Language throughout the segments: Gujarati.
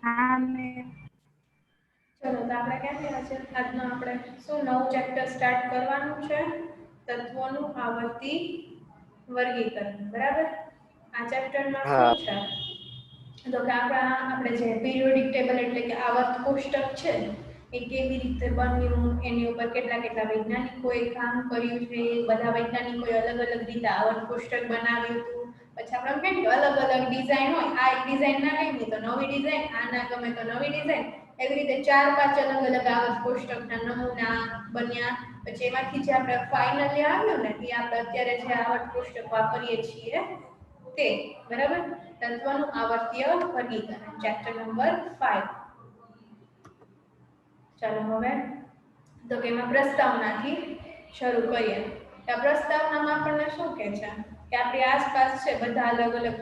हाँ मैम। चलो तो આપણે ક્યાંથી આજે આજનો આપણે શું નવું ચેપ્ટર સ્ટાર્ટ કરવાનું છે તત્વોનું આવર્તી વર્ગીકરણ બરાબર આ ચેપ્ટરમાં શું हाँ છે તો કે આપણે જે પિરિયોડિક ટેબલ એટલે કે આવર્ત કોષ્ટક છે એ કેવી રીતે બન્યું એની ઉપર કેટલા કેટલા વૈજ્ઞાનિકોએ કામ કર્યું છે બધા વૈજ્ઞાનિકોએ અલગ અલગ રીતે આવર્ત કોષ્ટક બનાવ્યું હતું પછી આપણે કેમ કે અલગ અલગ ડિઝાઇન હોય આ એક ડિઝાઇન ના ગમી તો નવી ડિઝાઇન આ ના ગમે તો નવી ડિઝાઇન એવી રીતે 4-5 અલગ અલગ આવર્ત કોષ્ટકના નમૂના બન્યા પછી એમાંથી જે આપણે ફાઇનલી આવ્યું ને એ આપણે અત્યારે જે આવર્ત કોષ્ટક વાપરીએ છીએ તે બરાબર તત્વનું આવર્તીય વર્ગીકરણ ચેપ્ટર નંબર 5 ચાલો હવે તો કે એમાં પ્રસ્તાવનાથી શરૂ કરીએ આ પ્રસ્તાવનામાં આપણને શું કહે છે કે આપણી આસપાસ છે બધા અલગ અલગ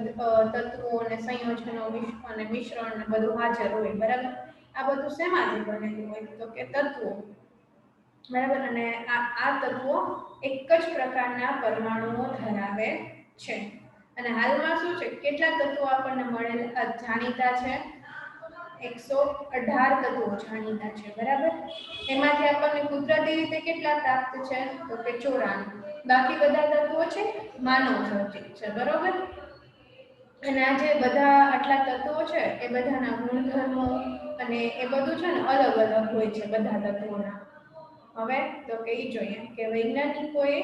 તત્વો અને સંયોજનો અને મિશ્રણ ને બધું હાજર હોય બરાબર આ બધું શેમાંથી બનેલું હોય તો કે તત્વો બરાબર અને આ તત્વો એક જ પ્રકારના પરમાણુઓ ધરાવે છે અને હાલમાં શું છે કેટલા તત્વો આપણને મળેલા જાણીતા છે 118 તત્વો જાણીતા છે બરાબર એમાંથી આપણને કુદરતી રીતે કેટલા પ્રાપ્ત છે તો કે 94 બાકી બધા તત્વો છે માનવ સર્જિત છે બરાબર અને આ જે બધા આટલા તત્વો છે એ બધાના ગુણધર્મો અને એ બધું છે ને અલગ અલગ હોય છે બધા તત્વોના હવે તો કે ઈ જોઈએ કે વૈજ્ઞાનિકોએ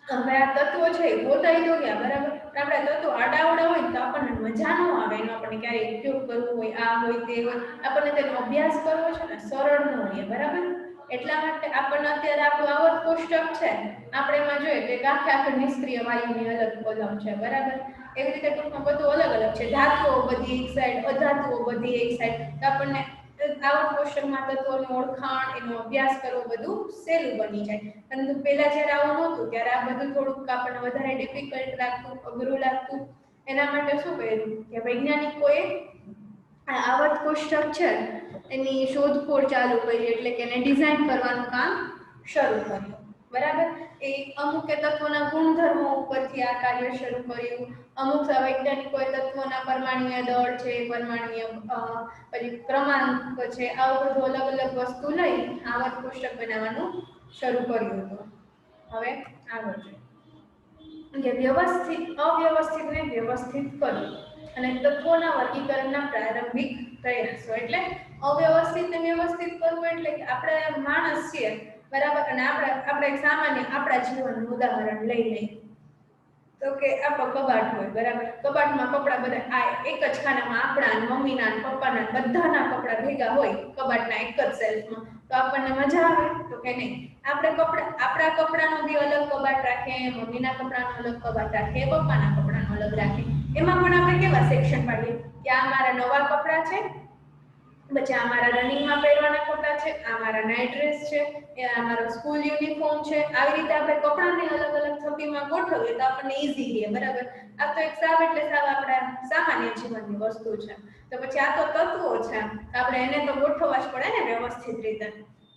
હવે આ તત્વો છે એ ગોતાઈ તો ગયા બરાબર આપણે તત્વો આડાવડા હોય તો આપણને મજા ન આવે એનો આપણે ક્યારે ઉપયોગ કરવો હોય આ હોય તે હોય આપણને તેનો અભ્યાસ કરવો છે ને સરળ ન હોય બરાબર એટલા માટે આપણને અત્યારે આપણું આવર્ત કોષ્ટક છે આપણે એમાં જોઈએ કે આખે નિષ્ક્રિય વાયુની અલગ કોલમ છે બરાબર એવી રીતે ટૂંકમાં બધું અલગ અલગ છે ધાતુઓ બધી એક સાઈડ અધાતુઓ બધી એક સાઈડ તો આપણને આવર્ત કોષ્ટકમાં તત્વોની ઓળખાણ એનો અભ્યાસ કરવો બધું સહેલું બની જાય પરંતુ પહેલા જ્યારે આવું નહોતું ત્યારે આ બધું થોડુંક આપણને વધારે ડિફિકલ્ટ લાગતું અઘરું લાગતું એના માટે શું કર્યું કે વૈજ્ઞાનિકોએ આ આવર્ત કોષ્ટક છે એની શોધખોળ ચાલુ કરી એટલે કે એને ડિઝાઇન કરવાનું કામ શરૂ કર્યું બરાબર એ અમુક તત્વોના ગુણધર્મો ઉપરથી આ કાર્ય શરૂ કર્યું અમુક વૈજ્ઞાનિકોએ તત્વોના પરમાણુય દળ છે પરમાણુય પછી ક્રમાંક છે આવું બધું અલગ અલગ વસ્તુ લઈ આવર્ત કોષ્ટક બનાવવાનું શરૂ કર્યું હતું હવે આગળ જોઈએ કે વ્યવસ્થિત અવ્યવસ્થિતને વ્યવસ્થિત કરવું અને તત્વોના વર્ગીકરણના પ્રારંભિક પ્રયાસો એટલે અવ્યવસ્થિત ને વ્યવસ્થિત કરવું એટલે કે આપણે માણસ છીએ બરાબર અને આપણે સામાન્ય આપણા જીવનનું ઉદાહરણ લઈ લઈએ તો કે આપણો કબાટ હોય બરાબર કબાટમાં કપડાં બધા આ એક જ ખાનામાં આપણા મમ્મીના પપ્પાના બધાના કપડાં ભેગા હોય કબાટના એક જ સેલ્ફમાં તો આપણને મજા આવે તો કે નહીં આપણે આપણા કપડાનો બી અલગ કબાટ રાખીએ મમ્મીના કપડાનો અલગ કબાટ રાખીએ પપ્પાના કપડાનો અલગ રાખીએ એમાં પણ આપણે કેવા સેક્શન પાડીએ કે આ મારા નવા કપડાં છે પછી આ મારા રનિંગમાં પહેરવાના કપડાં છે આ મારા નાઇટ ડ્રેસ છે એ આ મારો સ્કૂલ યુનિફોર્મ છે આવી રીતે આપણે કપડાંને અલગ અલગ થપ્પીમાં ગોઠવીએ તો આપણને ઈઝી રહે બરાબર આ તો એક સાવ એટલે સાવ આપણા સામાન્ય જીવનની વસ્તુ છે તો પછી આ તો તત્વો છે આપણે એને તો ગોઠવવા જ પડે ને વ્યવસ્થિત રીતે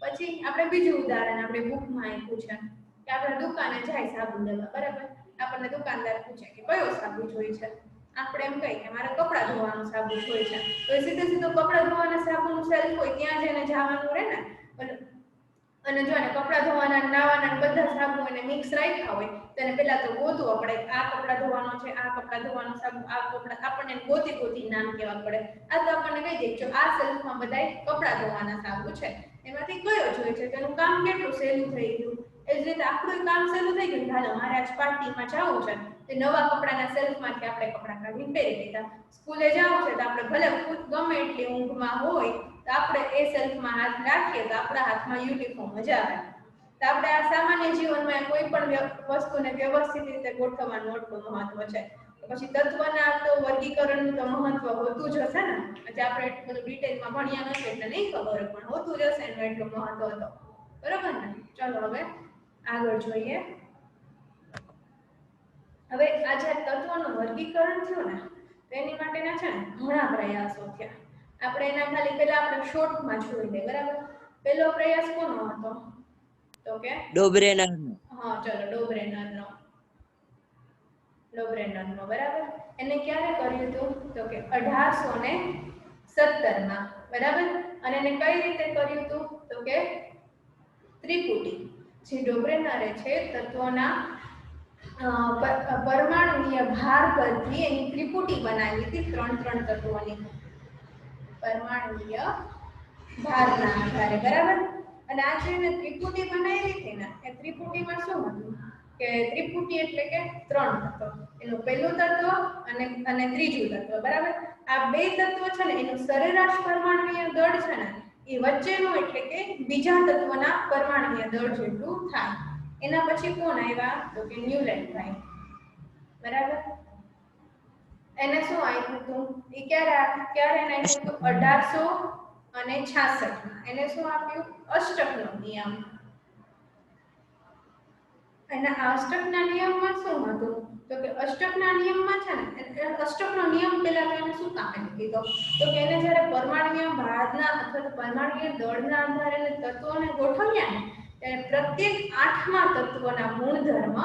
પછી આપણે બીજું ઉદાહરણ આપણે બુકમાં આપ્યું છે કે આપણે દુકાને જાય સાબુ લેવા બરાબર આપણને દુકાનદાર પૂછે કે કયો સાબુ જોઈએ છે આપણે એમ કહીએ કે મારે કપડાં ધોવાનું સાબુ જોઈએ છે તો એ સીધે સીધો કપડાં ધોવાના સાબુનું સેલ્ફ હોય ત્યાં જઈને જવાનું રહે ને અને જો ને કપડાં ધોવાના નાવાના બધા સાબુ એને મિક્સ રાખ્યા હોય તો એને પહેલા તો ગોતવો પડે આ કપડાં ધોવાનો છે આ કપડાં ધોવાનો સાબુ આ કપડાં આપણને ગોતી નામ કહેવા પડે આ તો આપણને કહી દે જો આ સેલ્ફમાં બધાય કપડાં ધોવાના સાબુ છે એમાંથી કયો જોઈએ છે તેનું કામ કેટલું સહેલું થઈ ગયું એ જ રીતે આપણું કામ સહેલું થઈ ગયું હાલો મારે આજ પાર્ટીમાં જવું છે તે નવા કપડાના સેલ્ફમાંથી આપણે કપડાં કાઢીને પહેરી લીધા સ્કૂલે જવું છે તો આપણે ભલે ગમે એટલી ઊંઘમાં હોય તો આપણે એ સેલ્ફમાં હાથ રાખીએ તો આપણા હાથમાં યુનિફોર્મ જ આવે તો આપણે આ સામાન્ય જીવનમાં કોઈ પણ વસ્તુને વ્યવસ્થિત રીતે ગોઠવવાનું એટલું મહત્વ છે પછી તત્વના તો વર્ગીકરણનું તો મહત્વ હોતું જ હશે ને આજે આપણે એટલું બધું ડિટેલમાં ભણ્યા નથી એટલે નહીં ખબર પણ હોતું જ હશે એનું એટલું મહત્વ હતો બરાબર ને ચલો હવે આગળ જોઈએ હવે આ જે તત્વોનું વર્ગીકરણ થયું ને તેની માટેના છે ને ઘણા પ્રયાસો થયા આપણે એના ખાલી પહેલા આપણે શોર્ટમાં જોઈ લે બરાબર પહેલો પ્રયાસ કોનો હતો તો કે ડોબ્રેનરનો હા ચલો ડોબ્રેનરનો બરાબર એને ક્યારે કર્યું હતું તો કે 1887 17 માં, બરાબર. અને એને કઈ રીતે કર્યું હતું તો કે ત્રિપુટી, જે ડોબ્રેનરે છે તત્વોના પરમાણુય ભાર પરથી એની ત્રિપુટી બનાવી હતી, 3 તત્વોની પરમાણુય ભારના આધારે, બરાબર. અને આ જે ત્રિપુટી બનાવી હતી ને, એ ત્રિપુટીમાં શું હતું કે ત્રિપુટી એટલે કે 3 તત્વ, એનું પહેલું તત્વ અને ત્રીજું તત્વ, બરાબર. આ બે તત્વ છે ને એનું સરેરાશ પરમાણુય દળ છે ને એ વચ્ચેનું એટલે કે બીજા તત્વના પરમાણુય દળ જેટલું થાય. એના પછી કોણ આવ્યા તો કે ન્યુલેન્ડભાઈ, બરાબર. એને શું આપ્યું હતું એ ક્યારે એને આપ્યું હતું 1866 માં. એને શું આપ્યું અષ્ટકનો નિયમ. એના અષ્ટકના નિયમમાં શું હતું તો કે અષ્ટકના નિયમમાં છે ને, અષ્ટકનો નિયમ પહેલા તો એને શું કામ કીધો તો કે એને જ્યારે પરમાણુય ભારના અથવા પરમાણુય દળના આધારે તત્વોને ગોઠવ્યા ને ત્યારે પ્રત્યેક 8મા તત્વના ગુણધર્મ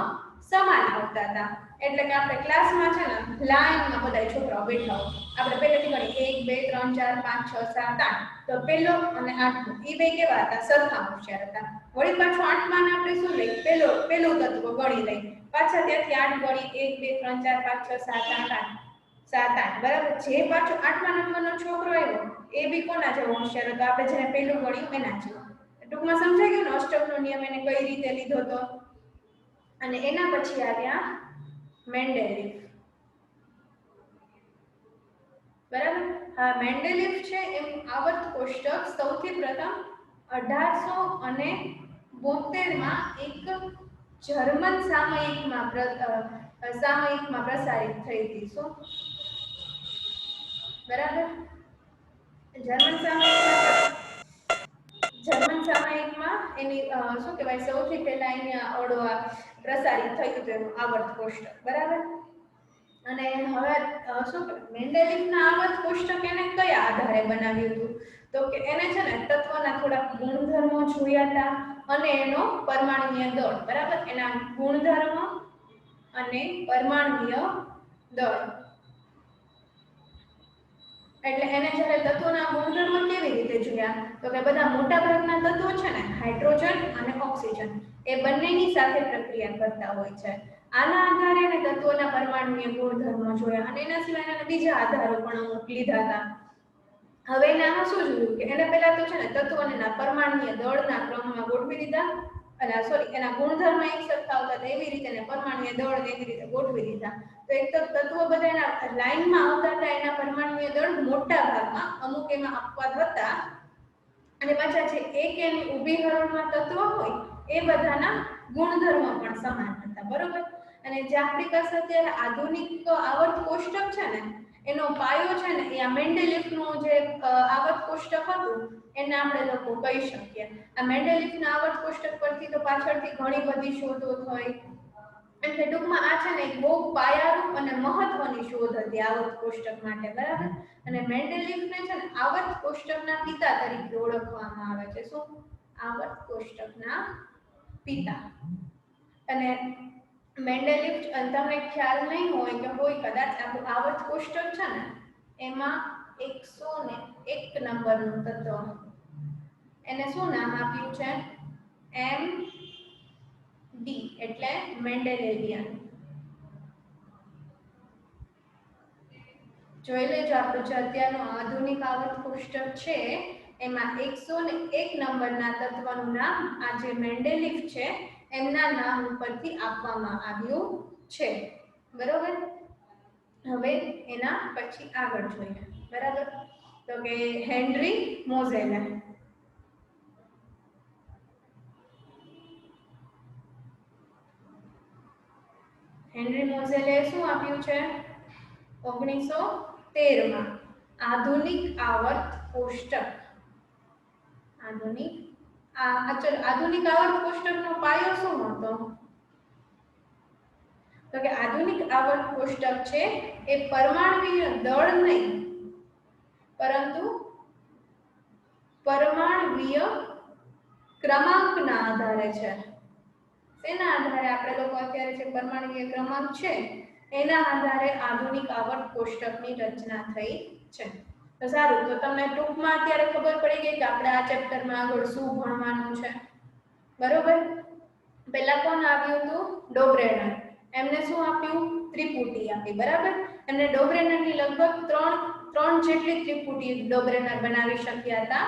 સમાન આવતા હતા. એટલે કે આપણે ક્લાસમાં છે ને લાઈનમાં બધા છોકરાઓ બેઠા હોય, આપણે પહેલેથી ગણી 1 2 3 4 5 6 7 8, તો પહેલો અને 8મો એ બે કેવા હતા સરખા હોશિયાર હતા. વળી પાછું 8માં ને આપણે શું લઈ પહેલું તત્વ ગણી લઈ, પાછા ત્યાંથી 8 ગણી 1 2 3 4 5 6 7 8 7 8, બરાબર. જે પાછો 8મા નંબરનો છોકરો આવ્યો એ બી કોના જેવો હોશિયાર હતો આપણે જેને પહેલું ગણ્યું એના જેવો. ટૂંકમાં સમજાઈ ગયું ને અષ્ટકનો નિયમ એને કઈ રીતે લીધો હતો. અને એના પછી આવ્યા મેન્ડેલિફ, બરાબર. હા, મેન્ડેલિફ છે એમ આવર્ત કોષ્ટક સૌથી પ્રથમ 1872 માં એક જર્મન સામયિકમાં પ્રસારિત થઈ હતી. શું, બરાબર. જર્મન સામયિકમાં એની શું કહેવાય સૌથી પહેલા એની ઓળવા પ્રસારિત થયું હતું એનું આવર્ત કોષ્ટક, બરાબર. અને હવે શું મેન્ડેલિફના આવર્ત કોષ્ટક એને કયા આધારે બનાવ્યું હતું તો કે એને છે ને તત્વના થોડા ગુણધર્મો જોયા હતા અને એનો પરમાણુય દળ, બરાબર. એના ગુણધર્મ અને પરમાણુય દળ, એટલે એને જ્યારે તત્વોના ગુણધર્મ કેવી રીતે જોયા તો કે બધા મોટા ભાગના તત્વો છે ને હાઇડ્રોજન અને ઓક્સિજન એ બંનેની સાથે પ્રક્રિયા કરતા હોય છે. આના આધારે એને તત્વોના પરમાણુય ગુણધર્મો જોયા અને એના સિવાય એને બીજા આધારો પણ અમુક લીધા હતા. હવે એને આમાં શું જોયું કે એને પહેલા તો છે ને તત્વોના પરમાણુય દળના ક્રમમાં ગોઠવી દીધા, અને સોરી એના ગુણધર્મ એક સરખા આવતા એવી રીતે એને પરમાણુય દળ એવી રીતે ગોઠવી દીધા. તો એક તો તત્વો બધા એના લાઈનમાં આવતા હતા, એના પરમાણુય દળ મોટા ભાગમાં અમુક એમાં અપવાદ હતા, અને પાછા જે એક એની ઊભી હરોળમાં તત્વ હોય એ બધાના ગુણધર્મ પણ સમાન હતા, બરોબર. અને જે આપણી પાસે અત્યારે આધુનિક આવર્ત કોષ્ટક છે ને એનો પાયો છે ને એ આ મેન્ડેલિફનું જે આવર્ત કોષ્ટક હતું એને આપણે લોકો કહી શકીએ. આ મેન્ડેલિફના આવર્ત કોષ્ટક પરથી તો પાછળથી ઘણી બધી શોધો થઈ, એટલે ટૂંકમાં આ છે ને એક બહુ પાયારૂપ અને મહત્વની શોધ હતી આવર્ત કોષ્ટક માટે, બરાબર. અને મેન્ડેલિફને છે ને આવર્ત કોષ્ટકના પિતા તરીકે ઓળખવામાં આવે છે. શું, આવર્ત કોષ્ટકના પિતા. અને મેન્ડેલિફ તમને ખ્યાલ નહીં હોય કે હોય કદાચ આપણું આવર્ત કોષ્ટક છે ને એમાં 101 નંબરનું તત્વ એને શું નામ આપ્યું છે એમ ડી એટલે મેન્ડેલિયન. જોઈ લેજો આપણું જે અત્યારનું આધુનિક આવર્ત કોષ્ટક છે એમાં 101 નંબરના તત્વનું નામ આ જે મેન્ડેલિફ છે એમના નામ ઉપરથી આપવામાં આવ્યું છે, બરોબર. હવે એના પછી આગળ જોઈએ, બરાબર. તો કે હેનરી મોઝેલે. હેનરી મોઝેલે શું આપ્યું છે 1913 માં આધુનિક આવર્ત કોષ્ટક. આધુનિક આવર્ત કોષ્ટકનો પાયો શું હતો તો કે આધુનિક આવર્ત કોષ્ટક છે એ પરમાણુય દળ નહીં પરંતુ પરમાણુય ક્રમાંકના આધારે છે. તેના આધારે આપણે લોકો અત્યારે જે પરમાણુય ક્રમાંક છે એના આધારે આધુનિક આવર્ત કોષ્ટકની રચના થઈ છે. તો સારું, તો તમને ટૂંકમાં અત્યારે ખબર પડી ગઈ કે આપણે આ ચેપ્ટરમાં આગળ શું ભણવાનું છે, બરોબર. પહેલા કોણ આવ્યું હતું? ડોબ્રેનર. એમને શું આપ્યું? ત્રિપુટી આપી, બરાબર. એમને ડોબ્રેનરની લગભગ ત્રણ જેટલી ત્રિપુટી ડોબ્રેનર બનાવી શક્યા હતા.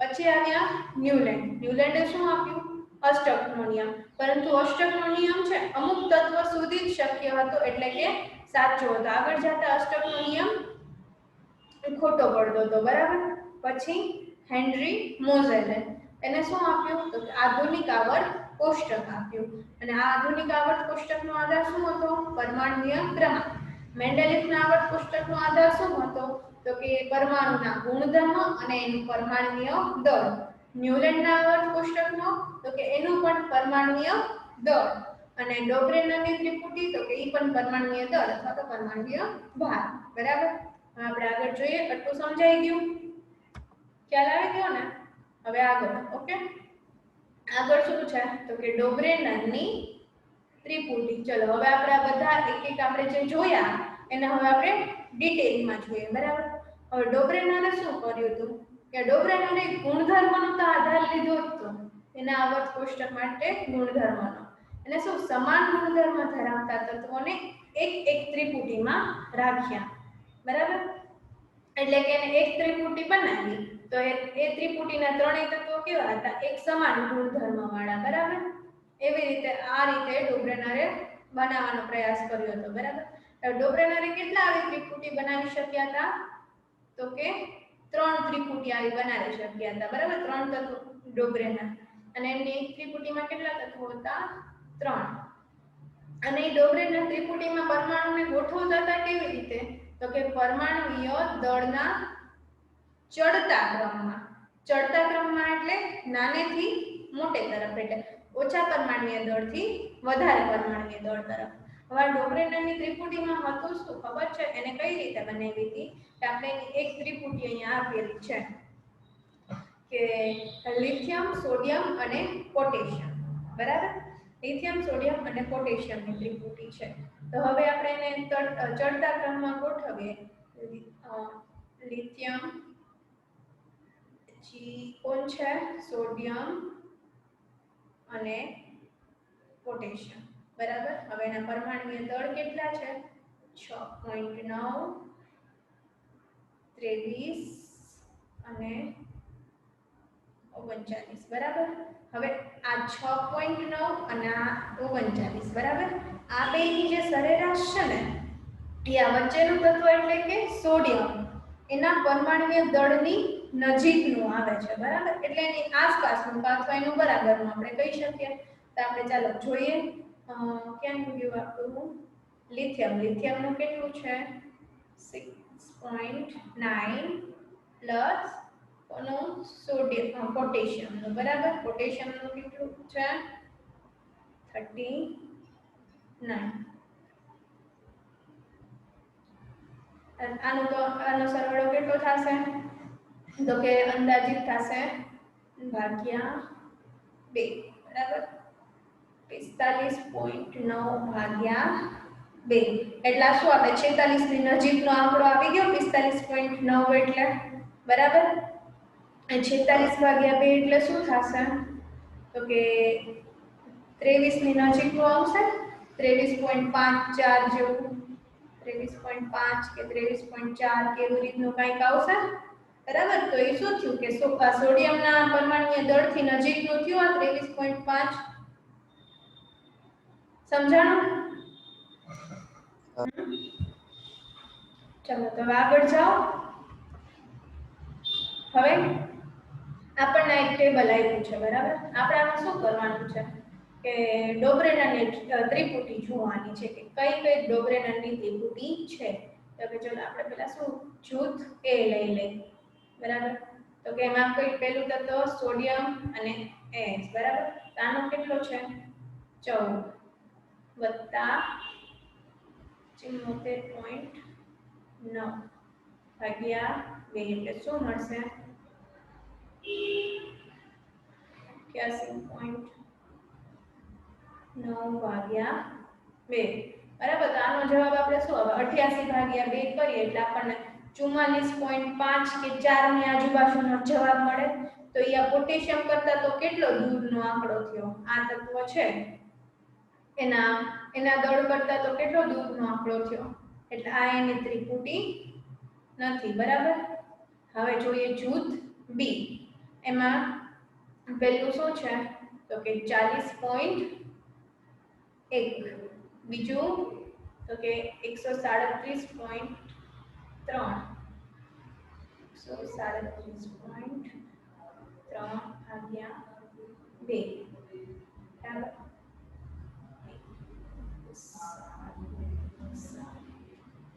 પછી આવ્યા ન્યુલેન્ડ. ન્યુલેન્ડે શું આપ્યું? અષ્ટકનો નિયમ. પરંતુ અષ્ટકનો નિયમ છે અમુક તત્વ સુધી જ શક્ય હતો, એટલે કે સાચો હતો. આગળ જતા અષ્ટકનો નિયમ ખોટો પડતો હતો, બરાબર. પછી હેનરી મોઝેલે એને શું આપ્યું? તો આધુનિક આવર્ત કોષ્ટક આપ્યું. અને આ આધુનિક આવર્ત કોષ્ટકનો આધાર શું હતો? પરમાણુય ક્રમાંક. મેન્ડેલિફના આવર્ત કોષ્ટકનો આધાર શું હતો? તો કે પરમાણુના ગુણધર્મ અને એનું પરમાણુય દળ. ન્યુલેન્ડના આવર્ત કોષ્ટકનો તો કે એનું પણ પરમાણુય દળ. અને ડોબ્રેનરની ત્રિપુટી તો કે એ પણ પરમાણુય દળ અથવા તો પરમાણુય ભાર, બરાબર. આપણે આગળ જોઈએ. આટલું સમજાઈ ગયું? ખ્યાલ આવી ગયો ને? હવે આગળ, ઓકે. આગળ શું છે? તો કે ડોબ્રેનરની ત્રિપુટી. ચલો હવે આપણે આ બધા એક એક આપણે જે જોયા એને હવે આપણે ડિટેલમાં જોઈએ, બરાબર. હવે ડોબ્રેનરે શું કર્યું હતું કે ડોબ્રેનરે ગુણધર્મનો તો આધાર લીધો હતો એના આવર્ત કોષ્ટક માટે ગુણધર્મનો. એને શું સમાન ગુણધર્મ ધરાવતા તત્વોને એક એક ત્રિપુટીમાં રાખ્યા, બરાબર. એટલે કે એને એક ત્રિપુટી બનાવી તો એ ત્રિપુટીના ત્રણેય તત્વો કેવા હતા? એક સમાન ગુણધર્મવાળા, બરાબર. એવી રીતે આ રીતે ડોબ્રેનરે બનાવવાનો પ્રયાસ કર્યો હતો, બરાબર. ડોબ્રેનરે કેટલા આવી ત્રિપુટી બનાવી શક્યા હતા? તો કે 3 ત્રિપુટી આવી બનાવી શક્યા હતા, બરાબર. 3 તત્વો ડોબ્રેનર. અને એમની એક ત્રિપુટીમાં કેટલા તત્વો હતા? 3. અને એ ડોબ્રેનર ત્રિપુટીમાં પરમાણુને ગોઠવતા હતા કેવી રીતે? તો કે પરમાણુય દળના ચડતા ક્રમમાં. ચડતા ક્રમમાં એટલે નાનેથી મોટે તરફ, એટલે ઓછા પરમાણુય દળથી વધારે પરમાણુય દળ તરફ. હવે ડોબ્રેનરની ત્રિપુટીમાં હતું શું ખબર છે? એને કઈ રીતે બનાવી હતી? કે આપણે એક ત્રિપુટી અહીંયા આપેલી છે કે લિથિયમ, સોડિયમ અને પોટેશિયમ, બરાબર. લિથિયમ, સોડિયમ અને પોટેશિયમની ત્રિપુટી છે. તો હવે આપણે એને ચડતા ક્રમમાં ગોઠવીએ. લિથિયમ, પછી કોણ છે? સોડિયમ અને પોટેશિયમ, બરાબર. હવે એના પરમાણુય દળ કેટલા છે? 6.9, 23 અને 39, બરાબર. હવે આ 6.9 અને આ 39, બરાબર. આ બેની જે સરેરાશ છે ને એ આ વચ્ચેનું તત્વ એટલે કે સોડિયમ એના પરમાણુય દળની નજીકનું આવે છે, બરાબર. એટલે એની આસપાસનું અથવા એનું બરાબરનું આપણે કહી શકીએ. તો આપણે ચાલો જોઈએ. ક્યાં ગયું આપણું લિથિયમ? લિથિયમનું કેટલું છે? 6.9 પ્લસ કોનું? સોડિયમ, પોટેશિયમનું, બરાબર. પોટેશિયમનું કેટલું છે? 39. આનો સરવાળો કેટલો થશે? તો કે અંદાજિત થશે ભાગ્યા 2, બરાબર. 45.9 ભાગ્યા 2 એટલે શું આવે? 46 ની નજીકનો આંકડો આવી ગયો. 45.9 એટલે, બરાબર. 46 ભાગ્યા 2 એટલે શું થશે? તો કે 23 ની નજીકનું આવશે. 23.54 જેવું, 23.5 કે 23.4 કેવું રીતનું કંઈક આવશે, બરાબર. તો એ શું થયું કે સોડિયમના પરમાણુય દળથી નજીકનું થયું આ 23.5. સમજાણું? ચલો તો આગળ જાઓ. હવે આપણને એક ટેબલ આપ્યું છે, બરાબર. આપણે આમાં શું કરવાનું છે કે ડોબ્રેનરની ત્રિપુટી જોવાની છે કે કઈ કઈ ડોબ્રેનરની ત્રિપુટી છે. તો કે ચલો આપણે પહેલા શું જૂથ એ લઈ લઈએ, બરાબર. તો કે એમાં કઈ પહેલું તત્વ સોડિયમ અને એચ, બરાબર. તો આનો કેટલો છે? 14 વત્તા 74.9 ભાગ્યા 2 એટલે શું મળશે? 81.9 ભાગ્યા 2, બરાબર. તો આનો જવાબ આપણે શું આવે? 88 ભાગ્યા 2 કરીએ એટલે આપણને 44.5 કે 4 ની આજુબાજુનો જવાબ મળે તો એ આ પોટેશિયમ કરતા તો કેટલો દૂરનો આંકડો થયો આ તત્વ છે એના એના દળ કરતા તો કેટલો દૂરનો આંકડો થયો એટલે આ એની ત્રિપુટી નથી બરાબર હવે જોઈએ જૂથ બી એમાં પહેલું શું છે તો કે 40.1 બીજું તો કે 137.3 137.3 ભાગ્યા 2 બરાબર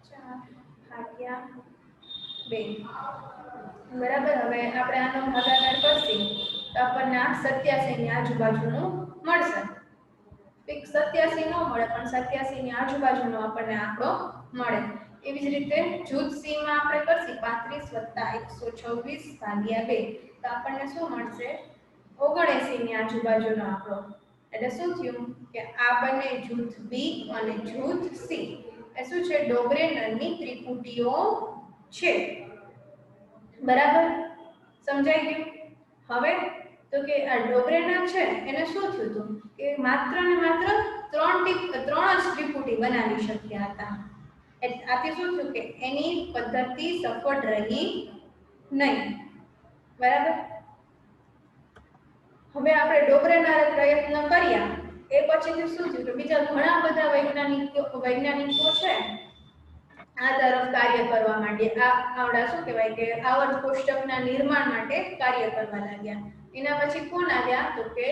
4 ભાગ્યા 2 બરાબર હવે આપણે આનો ભાગાકાર કરશું તો આપણને આ 87 ની આજુબાજુનું મળશે એક 87 નો મળે પણ 87 ની આજુબાજુનો આપણને આંકડો મળે એવી જ રીતે જૂથ સી માં આપણે કરશું 35 + 126 ભાગ્યા 2 તો આપણને શું મળશે 79 ની આજુબાજુનો આંકડો એટલે શું થયું કે આ બંને જૂથ બી અને જૂથ સી એ શું છે ડોગ્રેનરની ત્રિપુટીઓ છે બરાબર સમજાઈ ગયું હવે તો કે આ ડોગ્રેનર છે એને શું થયું હતું કે માત્ર ને માત્ર ત્રણ જ ત્રિપુટી બનાવી શક્યા હતા એટલે આથી શું થયું કે એની પદ્ધતિ સફળ રહી નહીં બરાબર હવે આપણે ડોગ્રેનરે પ્રયત્ન કર્યા એ પછીથી શું થયું કે બીજા ઘણા બધા વૈજ્ઞાનિકો છે આ તરફ કાર્ય કરવા માટે આવડા શું કહેવાય કે આવર્ત કોષ્ટકના નિર્માણ માટે કાર્ય કરવા લાગ્યા એના પછી કોણ આવ્યા તો કે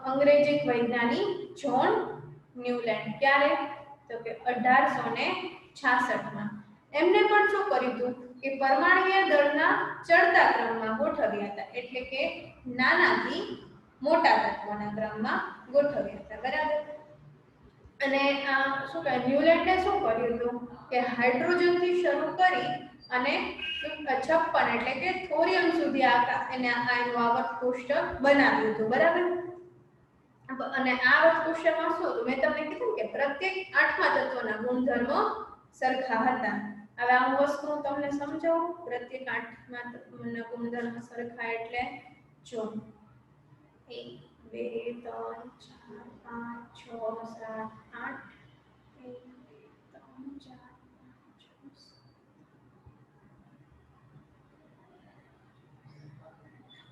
અંગ્રેજી વૈજ્ઞાનિક જ્હોન ન્યુલેન્ડ ક્યારે તો કે 1866 માં એમને પણ શું કર્યું હતું કે પરમાણુય દળના ચડતા ક્રમમાં ગોઠવ્યા હતા એટલે કે નાનાથી મોટા તત્વોના ક્રમમાં ગોઠવ્યા હતા બરાબર અને આ શું કહે ન્યુલેન્ડે શું કર્યું હતું કે હાઇડ્રોજન થી શરૂ કરી અને 56 એટલે કે થોરિયમ સુધી એને આનું આવર્ત કોષ્ટક બનાવ્યું હતું બરાબર અને આ આવર્ત કોષ્ટકમાં શું હતું મેં તમને કીધું કે પ્રત્યેક આઠમા તત્વના ગુણધર્મો સરખા હતા હવે આ વસ્તુ હું તમને સમજાવું પ્રત્યેક આઠમા તત્વના ગુણધર્મો સરખા એટલે જો 1 2 3 4 5 6 7 8 1 3 4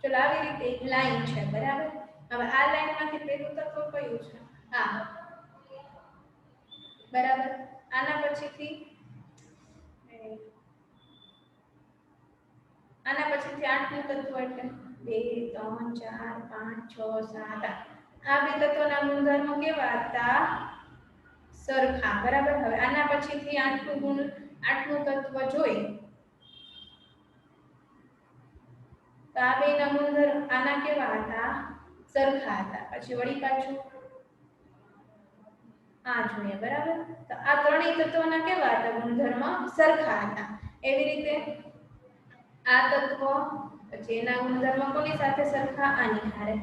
ચલો આવી રીતે એક લાઈન છે બરાબર હવે આ લાઈનમાંથી પહેલું તત્વ કયું છે આ બરાબર આના પછીથી આઠમું તત્વ એટલે 2 3 4 5 6 7 આ બે તત્વોના ગુણધર્મો કેવા હતા સરખા બરાબર હવે આના પછીથી આઠમું તત્વ જોઈએ તો આ બેના ગુણધર્મ આના કેવા હતા સરખા હતા પછી વળી પાછું આ જોઈએ બરાબર તો આ ત્રણેય તત્વોના કેવા હતા ગુણધર્મ સરખા હતા એવી રીતે આ તત્વ પછી એના ગુણધર્મ કોની સાથે સરખા આની હારે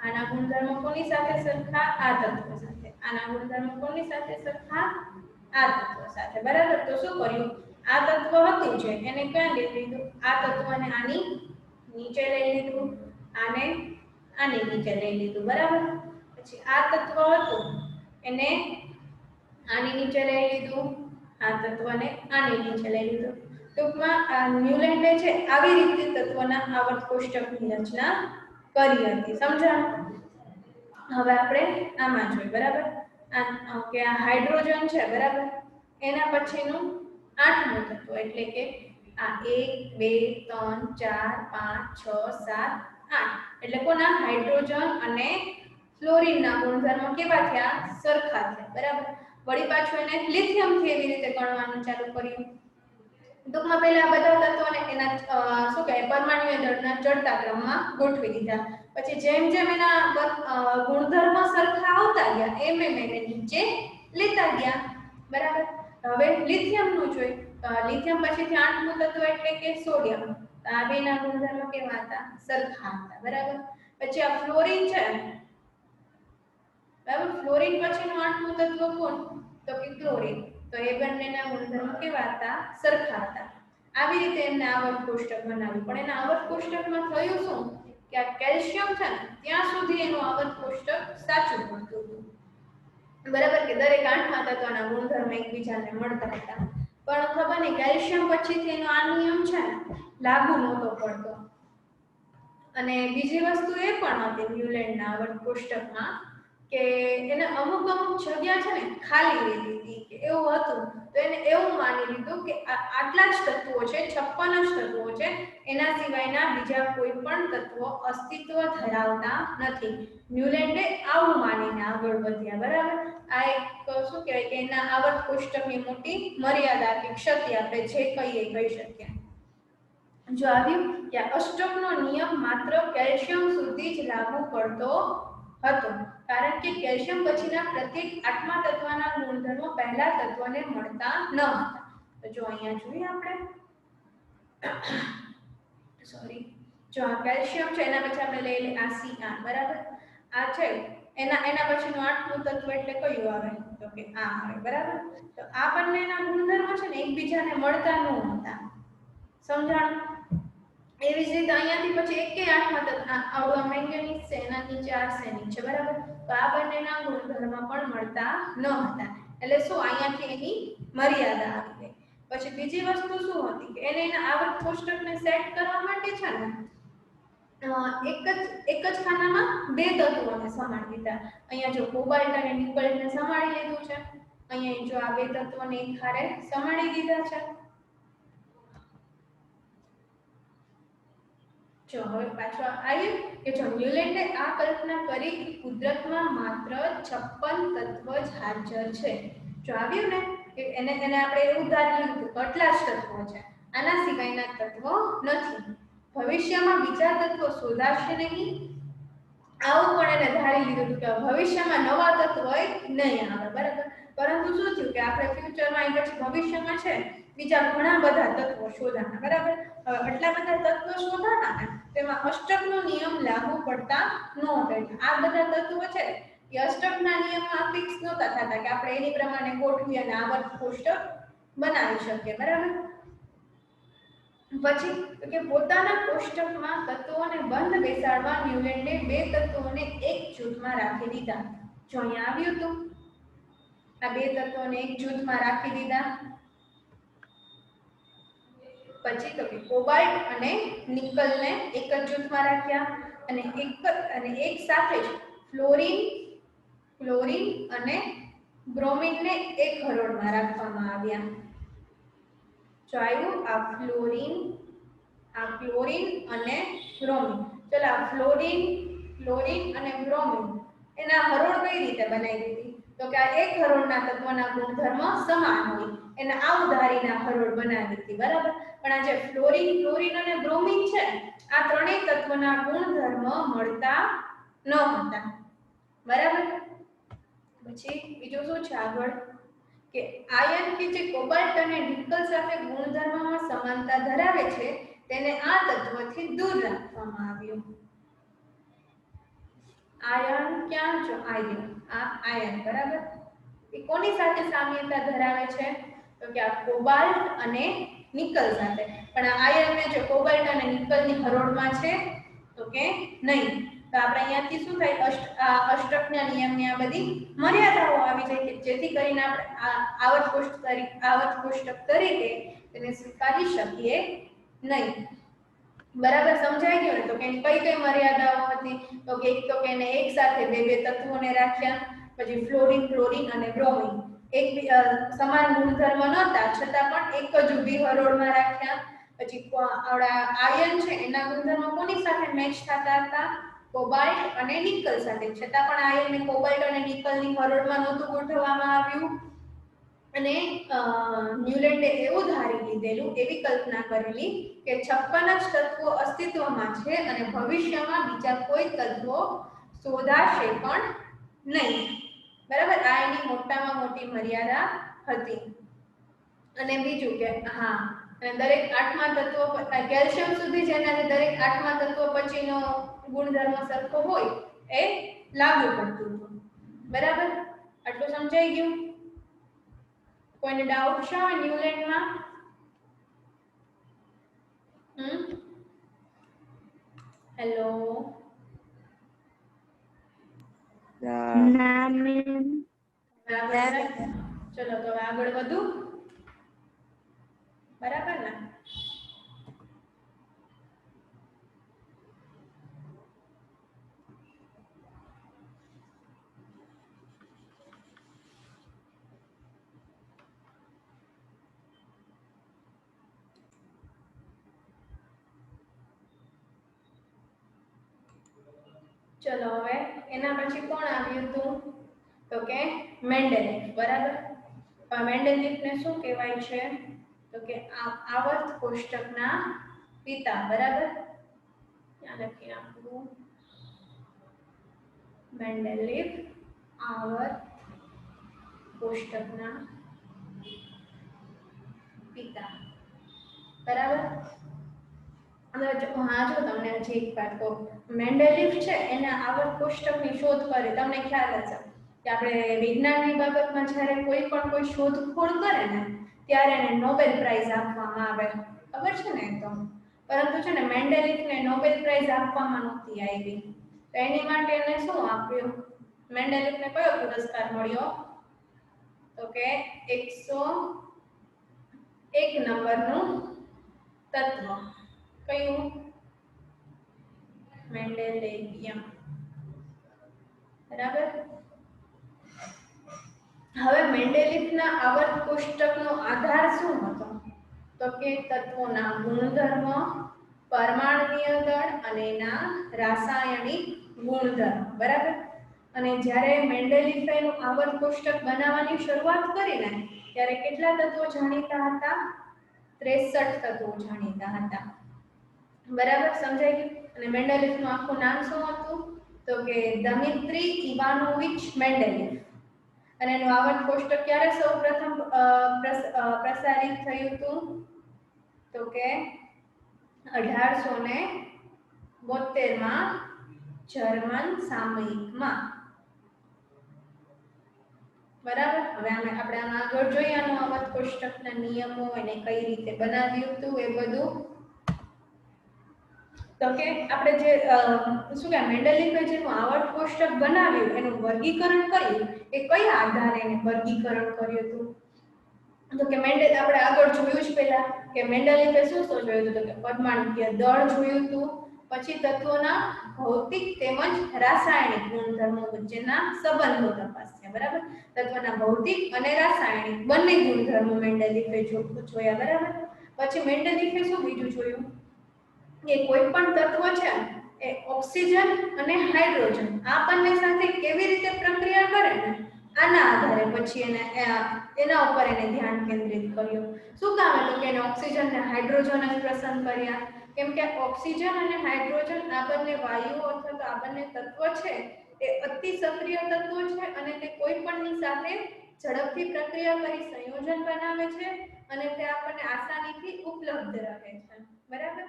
આના ગુણધર્મ કોની સાથે સરખા આ તત્વ સાથે આના ગુણધર્મ કોની સાથે સરખા આ તત્વ સાથે બરાબર તો શું કર્યું આ તત્વ હતું છે એને ક્યાં લઈ લીધું આ તત્વને આની નીચે લઈ લીધું આને આની નીચે લઈ લીધું બરાબર પછી આ તત્વ હતું એને આની નીચે લઈ લીધું આ તત્વને આની નીચે લઈ લીધું ટૂંકમાં આ ન્યુલેન્ડે છે આવી રીતે તત્વના આવર્ત કોષ્ટકની રચના કરી હતી સમજાણું હવે આપણે આમાં જોઈએ બરાબર કે આ હાઇડ્રોજન છે બરાબર એના પછીનું આઠમું તત્વ એટલે કે આ 1 2 3 4 5 6 7 8 એટલે કોના હાઇડ્રોજન અને ફ્લોરિનના ગુણધર્મો કેવા થયા સરખા થયા બરાબર વળી પાછું એને લિથિયમ થી એવી રીતે ગણવાનું ચાલુ કર્યું ટૂંકમાં પહેલા બધા તત્વોને એના શું કહે પરમાણુય દળના ચડતા ક્રમમાં ગોઠવી દીધા પછી જેમ જેમ એના ગુણધર્મ સરખા આવતા ગયા એમ એને નીચે લેતા ગયા બરાબર હવે લિથિયમ નું જોઈ લિથિયમ પછીથી આઠમું તત્વ એટલે કે સોડિયમ આ બેના ગુણધર્મો કેવા હતા સરખા હતા બરાબર પછી આ ફ્લોરિન છે બરાબર ફ્લોરિન પછીનું આઠમું તત્વ કોણ તો કે ક્લોરિન તો એ બંનેના ગુણધર્મો કેવા હતા? સરખા હતા. આવી રીતે એમને આવર્ત કોષ્ટક બનાવ્યું. પણ એના આવર્ત કોષ્ટકમાં થયું શું કે આ કેલ્શિયમ છે ને ત્યાં સુધી એનું આવર્ત કોષ્ટક સાચું પડતું હતું. બરાબર કે દરેક 8મા તત્વના ગુણધર્મ એકબીજાને મળતા હતા. પણ ખબર નહીં કેલ્શિયમ પછીથી એનો આ નિયમ છે ને લાગુ નહોતો પડતો. અને બીજી વસ્તુ એ પણ હતી ન્યુલેન્ડના આવર્ત કોષ્ટકમાં કે એને અમુક જગ્યા છે ને ખાલી રહી હતી કે એવું હતું. તો એને એવું માની લીધું કે આટલા જ તત્વો છે, 56 જ તત્વો છે, એના સિવાયના બીજા કોઈ પણ તત્વો અસ્તિત્વ ધરાવતા નથી. ન્યુલેન્ડે આવું માનીને આગળ વધ્યા. બરાબર, આ એક શું કહેવાય કે એના આવર્ત કોષ્ટકની મોટી મર્યાદા કે ક્ષતિ આપણે જે કહીએ કહી શકીએ. જો આવ્યું કે અષ્ટકનો નિયમ માત્ર કેલ્શિયમ સુધી જ લાગુ પડતો હતો, કારણ કે કેલ્શિયમ પછીના પ્રત્યેક 8મા તત્વના ગુણધર્મો પહેલા તત્વને મળતા ન હતા. તો જો અહીંયા જોઈએ આપણે સોરી, જો આ કેલ્શિયમ છે એના પછી આપણે લઈ લે આ Cr. બરાબર, આ છે એના પછીનું 8મું તત્વ એટલે કયું આવે? તો કે આ આવે. બરાબર, તો આ બંનેના ગુણધર્મો છે ને એકબીજાને મળતા ન હતા. સમજાણું? એવી જ રીતે અહીંયાથી પછી એકે 8મા તત્વ આવડું મેંગેનીઝ છે એના નીચે આર્સેનિક છે. બરાબર, તો આ બંનેના ગુણધર્મ પણ મળતા ન હતા. એટલે શું અહીંયાથી એની મર્યાદા આવી ગઈ. પછી બીજી વસ્તુ શું હતી કે એને એના આવર્ત કોષ્ટકને સેટ કરવા માટે છે ને એક જ ખાનામાં બે તત્વોને સમાડી દીધા. અહીંયા જો કોબાલ્ટ અને નિકલને સમાડી લીધું છે. અહીંયા જો આ બે તત્વોને એક હારે સમાડી દીધા છે. જો હવે પાછો આવ્યું કે જો ન્યુલેન્ડે આ કલ્પના કરી કે કુદરતમાં માત્ર 56 તત્વ જ હાજર છે. જો આવ્યું ને કે એને આપણે એવું ધારી લીધું કે આટલા જ તત્વો છે, આના સિવાયના તત્વો નથી. ભવિષ્યમાં બીજા તત્વો શોધાશે નહીં, આવું પણ એને ધારી લીધું કે ભવિષ્યમાં નવા તત્વો નહીં આવે. બરાબર, પરંતુ શું થયું કે આપણે ફ્યુચરમાં પછી ભવિષ્યમાં છે બીજા ઘણા બધા તત્વો શોધાના. બરાબર, હવે આટલા બધા તત્વો શોધાના તેમાં અષ્ટકનો નિયમ લાગુ પડતા નહોતો. આ બધા તત્વો છે એ અષ્ટકના નિયમમાં ફિક્સ નહોતા થતા કે આપણે એની પ્રમાણે ગોઠવી અને આવર્ત કોષ્ટક બનાવી શકીએ. બરાબર, પછી કે પોતાના કોષ્ટકમાં તત્વોને બંધ બેસાડવા ન્યુલેન્ડે બે તત્વોને એક જૂથમાં રાખી દીધા. જો અહીંયા આવ્યું હતું આ બે તત્વોને એક જૂથમાં રાખી દીધા. પછી તો કે કોબાલ્ટ અને નિકલને એક જ જૂથમાં રાખ્યા અને એક સાથે જ ફ્લોરીન અને બ્રોમિનને એક હરોળમાં રાખવામાં આવ્યા. જો આવ્યું આ ફ્લોરીન અને બ્રોમિન. ચલો આ ફ્લોરીન અને બ્રોમિન એના હરોળ કઈ રીતે બનાવી દીધી? તો કે આ એક હરોળના તત્વના ગુણધર્મ સમાન હોય એના આવું ધારીને હરોળ બનાવી દીધી. બરાબર, પણ આ જે ફ્લોરીન અને બ્રોમિન છે આ ત્રણેય તત્વના ગુણધર્મ મળતા ન હતા. બરાબર, પછી બીજું શું છે આગળ કે આયન કે જે કોબાલ્ટ અને નિકલ સાથે ગુણધર્મમાં સમાનતા ધરાવે છે તેને આ તત્વથી દૂર રાખવામાં આવ્યું. આયન ક્યાં છે? આયન. બરાબર, એ કોની સાથે સામ્યતા ધરાવે છે? તો કે આ કોબાલ્ટ અને નિકલ સાથે. પણ આ આયનને જો કોબાલ્ટ અને નિકલની હરોળમાં છે તો કે નહીં. તો આપણે અહીંયાથી શું થાય અષ્ટકના નિયમની આ બધી મર્યાદાઓ આવી જાય કે જેથી કરીને આપણે આવર્ત કોષ્ટક તરીકે તેને સ્વીકારી શકીએ નહીં. બરાબર, સમજાઈ ગયું ને? તો કે કઈ મર્યાદાઓ હતી? તો કે એક તો કે એને એક સાથે બે તત્વોને રાખ્યા. પછી ફ્લોરીન અને બ્રોમિન એક સમાન ગુણધર્મ નહોતા છતાં પણ એક જ ઊભી હરોળમાં રાખ્યા. પછી આવડા આયન છે એના ગુણધર્મો કોની સાથે મેચ થતા હતા? કોબાલ્ટ અને નિકલ સાથે. છતાં પણ આયનને કોબાલ્ટ અને નિકલની હરોળમાં નહોતું ગોઠવવામાં આવ્યું. અને ન્યુલેન્ડે એવું ધારી લીધેલું, એવી કલ્પના કરેલી કે 56 જ તત્વો અસ્તિત્વમાં છે અને ભવિષ્યમાં બીજા કોઈ તત્વો શોધાશે પણ નહીં. બરાબર, આ એની મોટામાં મોટી મર્યાદા હતી. અને બીજું કે અને દરેક 8મા તત્વો કેલ્શિયમ સુધી જેના દરેક 8મા તત્વો પછીનો ગુણધર્મ સરખો હોય એ લાગુ પડતું હતું. બરાબર, આટલું સમજાઈ ગયું? કોઈને ડાઉટ છે ન્યુલેન્ડમાં? હેલો ના મેમ. ચલો તો આગળ વધુ. બરાબર ને? ચલો હવે એના પછી કોણ આવ્યું હતું? તો કે મેન્ડેલિફ. બરાબર. મેન્ડેલિફને શું કહેવાય છે? તો કે આવર્ત કોષ્ટકના પિતા. બરાબર. ત્યાં લખી નાખું મેન્ડેલિફ આવર્ત કોષ્ટકના પિતા. બરાબર. હવે જો તમને હજી એક વાત કહું, મેન્ડેલિફ છે એને આવર્ત કોષ્ટકની શોધ કરી. તમને ખ્યાલ હશે કે આપણે વિજ્ઞાનની બાબતમાં જ્યારે કોઈ શોધખોળ કરે ને ત્યારે એને નોબેલ પ્રાઇઝ આપવામાં આવે. ખબર છે ને? તો પરંતુ છે ને મેન્ડેલિફને નોબેલ પ્રાઇઝ આપવામાં નહોતી આવી. તો એની માટે એને શું આપ્યું? મેન્ડેલિફને કયો પુરસ્કાર મળ્યો? તો કે 101 નંબરનું તત્વ. કયું? મેન્ડેલિયમ. બરાબર. હવે મેન્ડેલિફના આવર્ત કોષ્ટકનો આધાર શું હતો? તો કે તત્વોના ગુણધર્મ, પરમાણુય દળ અને એના રાસાયણિક ગુણધર્મ. બરાબર. અને જ્યારે મેન્ડેલિફે એનું આવર્ત કોષ્ટક બનાવવાની શરૂઆત કરી ને ત્યારે કેટલા તત્વો જાણીતા હતા? 63 તત્વો જાણીતા હતા. બરાબર. સમજાઈ ગયું? અને મેન્ડેલિફનું આખું નામ શું હતું? તો કે દમિત્રી ઇવાનોવિચ મેન્ડેલિફ. અને એનું આવર્ત કોષ્ટક ક્યારે સૌપ્રથમ પ્રસારિત થયું હતું? તો કે 1872 જર્મન સામયિકમાં. બરાબર. હવે આપણે આગળ જોઈએ આનું આવર્ત કોષ્ટકના નિયમો અને કઈ રીતે બનાવ્યું હતું એ બધું. તો કે આપણે જે શું કે મેન્ડેલિફે જેનું આવર્ત કોષ્ટક બનાવ્યું એનું વર્ગીકરણ કર્યું એ કયા આધારે એને વર્ગીકરણ કર્યું હતું? તો કે આપણે આગળ જોયું જ પહેલા કે મેન્ડેલિફે શું જોયું હતું? તો કે પરમાણુકીય દળ જોયું હતું, પછી તત્વોના ભૌતિક તેમજ રાસાયણિક ગુણધર્મો વચ્ચેના સંબંધો તપાસ્યા. બરાબર. તત્વના ભૌતિક અને રાસાયણિક બંને ગુણધર્મો મેન્ડેલિફે જોયા. બરાબર. પછી મેન્ડેલિફે શું બીજું જોયું? કે કોઈ પણ તત્વ છે એ ઓક્સિજન અને હાઇડ્રોજન આ બંને સાથે કેવી રીતે પ્રક્રિયા કરે ને આના આધારે પછી એના ઉપર એને ધ્યાન કેન્દ્રિત કર્યું. શું કામ હતું કે એને ઓક્સિજન અને હાઇડ્રોજન જ પસંદ કર્યા? કેમ કે ઓક્સિજન અને હાઇડ્રોજન આ બંને વાયુઓ અથવા તો આ બંને તત્વ છે એ અતિ સક્રિય તત્વો છે અને તે કોઈ પણની સાથે ઝડપથી પ્રક્રિયા કરી સંયોજન બનાવે છે અને તે આપણને આસાનીથી ઉપલબ્ધ રહે છે. બરાબર.